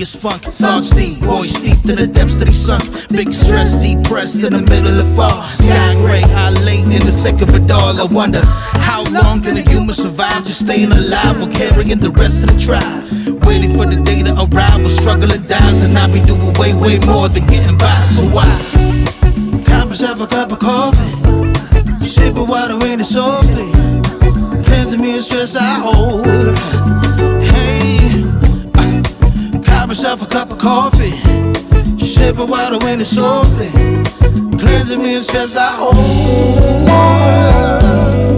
is funk. Thoughts deep, boys steeped in the depths that he sunk. Big stress, depressed in the middle of fall. Sky gray, I lay in the thick of it all. I wonder, how long can a human survive just staying alive or carrying the rest of the tribe? Waiting for the day to arrive or struggling dies, and I be doing way, way more than getting by. So why? Cop myself a cup of coffee, sipping water in it softly, cleansing me of stress I hold. Hey, cop myself a cup of coffee, sipping water in it softly, cleansing me of stress I hold.